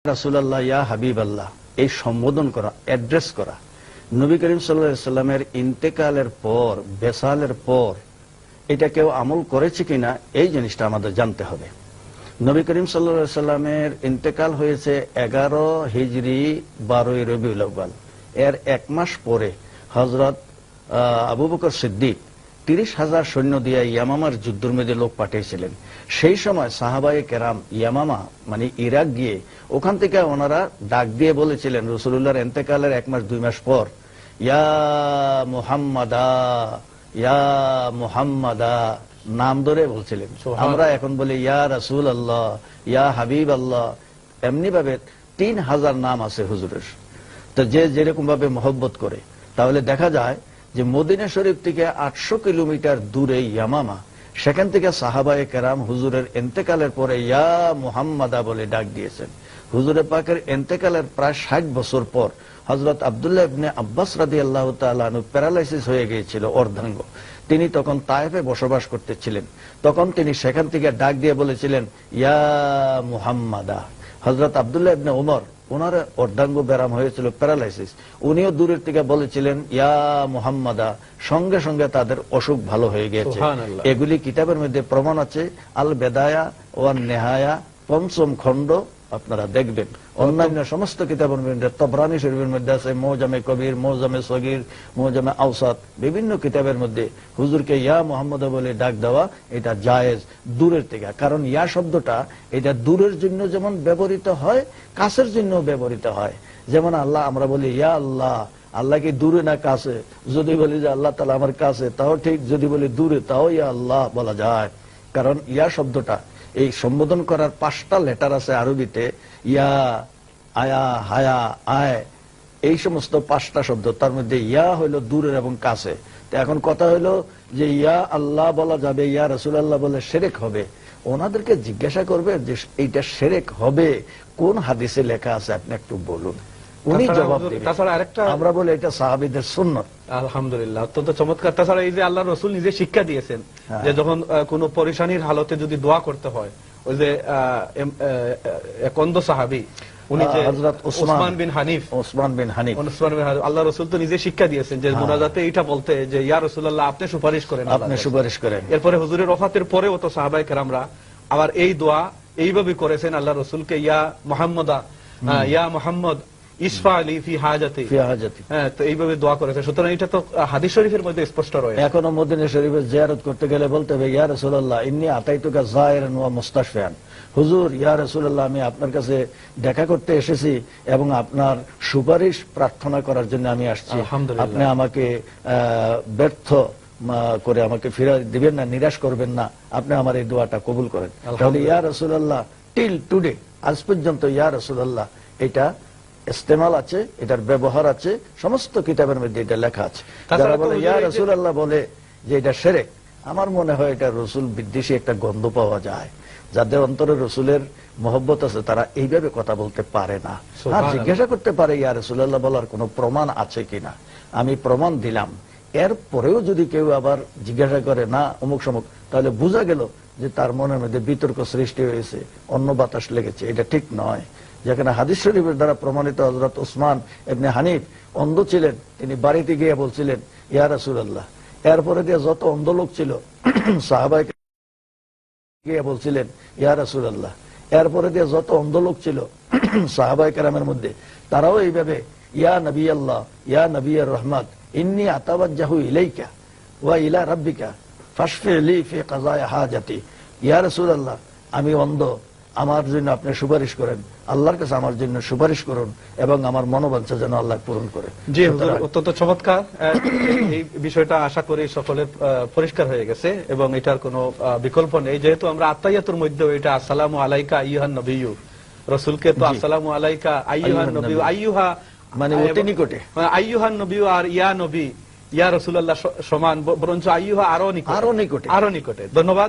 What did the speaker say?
রাসূলুল্লাহ, ইয়া হাবিবাল্লাহ, এই সম্বোধন করা, অ্যাড্রেস করা নবী করিম সাল্লাল্লাহু আলাইহি সাল্লামের ইন্তেকালের পর, বেসালের পর এটা কেউ আমল করেছে কিনা এই জিনিসটা আমাদের জানতে হবে। নবী করিম সাল্লাল্লাহু আলাইহি সাল্লামের ইন্তেকাল হয়েছে 11 হিজরি 12 রবিউল আউয়াল। এর এক মাস পরে হযরত আবু বকর সিদ্দিক 30,000 সৈন্য দিয়ে ইয়ামামার যুদ্ধের মধ্যে লোক পাঠিয়েছিলেন। সেই সময় সাহাবায়ে কেরাম ইয়ামামা মানে ইরাক গিয়ে ওখান থেকে ওনারা ডাক দিয়ে বলেছিলেন রাসূলুল্লাহর ইন্তেকালের 1 মাস 2 মাস পর, ইয়া মুহাম্মাদা, ইয়া মুহাম্মাদা নাম ধরে বলছিলেন। আমরা এখন বলি ইয়া রাসূলুল্লাহ, ইয়া হাবিবাল্লাহ, এমনি ভাবে 3000 নাম আছে হুজুরের। তো যে যেরকম ভাবে মহব্বত করে, তাহলে দেখা যায় যে মদিনা শরীফ থেকে 800 কিলোমিটার দূরে ইয়ামামা, সেখান থেকে সাহাবায়ে কেরাম হুজুরের ইন্তেকালের পরে ইয়া মুহাম্মাদা বলে ডাক দিয়েছেন। হুজুরে পাকের ইন্তেকালের প্রায় 60 বছর পর হযরত আব্দুল্লাহ ইবনে আব্বাস রাদিয়াল্লাহু তাআলা আনহু প্যারালাইসিস হয়ে গিয়েছিল, অর্ধাঙ্গ। তিনি তখন তায়েফে বসবাস করতেছিলেন। তখন তিনি সেখান থেকে ডাক দিয়ে বলেছিলেন ইয়া মুহাম্মাদা। হযরত আব্দুল্লাহ ইবনে ওমর, ওনার অর্ধাঙ্গ ব্যারাম হয়েছিল, প্যারালাইসিস, উনিও দূরের থেকে বলেছিলেন ইয়া মুহাম্মাদা, সঙ্গে সঙ্গে তাদের অসুখ ভালো হয়ে গেছে। এগুলি কিতাবের মধ্যে প্রমাণ আছে। আল বেদায়া ওয়ান নেহায়া 5ম খণ্ড আপনারা দেখবেন। অন্যান্য সমস্ত কিতাবের মধ্যে, তবরানী শরীফের মধ্যে আছে, মুজামে কবির, মুজামে সগীর, মুজামে আওসাত, বিভিন্ন কিতাবের মধ্যে হুজুরকে ইয়া মুহাম্মদ বলে ডাক দেওয়া এটা জায়েজ দূরের থেকে। কারণ ইয়া শব্দটা এটা দূরের জন্য যেমন ব্যবহৃত হয়, কাছের জন্য ব্যবহৃত হয়। যেমন আল্লাহ, আমরা বলি ইয়া আল্লাহ, আল্লাহ কি দূরে না কাছে? যদি বলি যে আল্লাহ তাআলা আমার কাছে, তাও ঠিক। যদি বলি দূরে, তাও ইয়া আল্লাহ বলা যায়। কারণ ইয়া শব্দটা এই সম্বোধন করার 5টা লেটার আছে আরবিতে, ইয়া, আয়া, হায়া, আয়, এই সমস্ত 5টা শব্দ। তার মধ্যে ইয়া হইল দূরের এবং কাছে। তো এখন কথা হইলো যে ইয়া আল্লাহ বলা যাবে, ইয়া রাসূলুল্লাহ বলে শিরক হবে। ওনাদেরকে জিজ্ঞাসা করবে যে এইটা শিরক হবে কোন হাদিসে লেখা আছে, আপনি একটু বলুন। উনি জবাব দিবেন। তাছাড়া আরেকটা আমরা বলি এটা সাহাবীদের সুন্নাত। আলহামদুলিল্লাহ, অত্যন্ত চমৎকার। তাছাড়া এই যে আল্লাহ রাসূল নিজে শিক্ষা দিয়েছেন যে যখন কোনো পরেশানির হালতে যদি দোয়া করতে হয়, ওই যে এক অন্ধ সাহাবী, উনি যে হযরত উসমান বিন হানিফ, আল্লাহ রাসূল তো নিজে শিক্ষা দিয়েছেন যে মুনাজাতে এইটা বলতে যে ইয়া রাসূলুল্লাহ, আপনি সুপারিশ করেন, আপনি সুপারিশ করেন। এরপরে হুজুরের ওফাতের পরেও তো সাহাবায়ে কেরামরা আবার এই দোয়া এইভাবে করেছেন আল্লাহ রাসূলকে ইয়া মুহাম্মাদা, ইয়া মুহাম্মদ ইসফা আলী ফি হাজাতি, তো এইভাবে দোয়া করেছে। সুতরাং এটা তো হাদিস শরীফের মধ্যে স্পষ্ট রয়েছে। এখনো মদিনা শরীফে জিয়ারত করতে গেলে বলতে হবে ইয়া রাসূলুল্লাহ ইন্নী আতাইতুকা যায়রান ওয়া মুস্তাশফিয়ান। হুজুর, ইয়া রাসূলুল্লাহ, আমি আপনার কাছে দেখা করতে এসেছি এবং আপনার সুপারিশ প্রার্থনা করার জন্য আমি আসছি। আপনি আমাকে ব্যর্থ করে আমাকে ফিরে দিবেন না, নিরাশ করবেন না। আপনি আমার এই দোয়াটা কবুল করেন। তাহলে ইয়া রাসূলুল্লাহ টিল টুডে, আজ পর্যন্ত ইয়া রাসূলুল্লাহ এটা ইস্তেমাল আছে, এটার ব্যবহার আছে, সমস্ত কিতাবের মধ্যে এটা লেখা আছে। যারা বলে ইয়া রাসূলুল্লাহ বলে যে এটা শিরক, আমার মনে হয় এটা রসুল বিদ্বেষী একটা গন্ধ পাওয়া যায়। যাদের অন্তরে রসুলের মহব্বত আছে তারা এইভাবে কথা বলতে পারে না। আর জিজ্ঞাসা করতে পারে ইয়া রাসূলুল্লাহ বলার কোনো প্রমাণ আছে কিনা। আমি প্রমাণ দিলাম, এরপরেও যদি কেউ আবার জিজ্ঞাসা করে না অমুক সমুক, তাহলে বোঝা গেল যে তার মনের মধ্যে বিতর্ক সৃষ্টি হয়েছে, অন্য বাতাস লেগেছে। এটা ঠিক নয়। যেখানে হাদিস শরীফের দ্বারা প্রমাণিত হযরত উসমান ইবনে হানিফ অন্ধ ছিলেন, তিনি বাড়িতে গিয়ে বলছিলেন ইয়া রাসূলুল্লাহ। এরপরে দিয়ে যত অন্ধ লোক ছিল সাহাবায়ে গিয়ে বলছিলেন ইয়া রাসূলুল্লাহ। এরপরে দিয়ে যত অন্ধ লোক ছিল সাহাবায়ে কেরামের মধ্যে, তারাও এইভাবে ইয়া নবী আল্লাহ, ইয়া নবী আর রহমাত, ইন্নী আতাওয়াজ্জাহু ইলাইকা ওয়া ইলা রাব্বিকা ফাশফি লি ফি কাযায়া হাজাতি। ইয়া রাসূলুল্লাহ, আমি অন্ধ, আমার জন্য আপনি সুপারিশ করেন, আল্লাহর কাছে আমার জন্য সুপারিশ করুন এবং আমার মনোবাঞ্ছা যেন আল্লাহ পূরণ করে। জি হুজুর, অত্যন্ত চমৎকার। এই বিষয়টা আশা করি সকলের পরিষ্কার হয়ে গেছে এবং এটার কোনো বিকল্প নেই। যেহেতু আমরা আত্তাহিয়াতুর মধ্যে এটা আসসালামু আলাইকা আইয়ুহান নবিয়্যু, রাসূলকে তো আসসালামু আলাইকা আইয়ুহান নবিয়্যু, আইয়ুহা মানে অতি নিকটে, আইয়ুহান নবিয়্যু আর ইয়া নবী, ইয়া রাসূলুল্লাহ সমান, বরঞ্চ আইয়ুহা আরো নিকটে। ধন্যবাদ।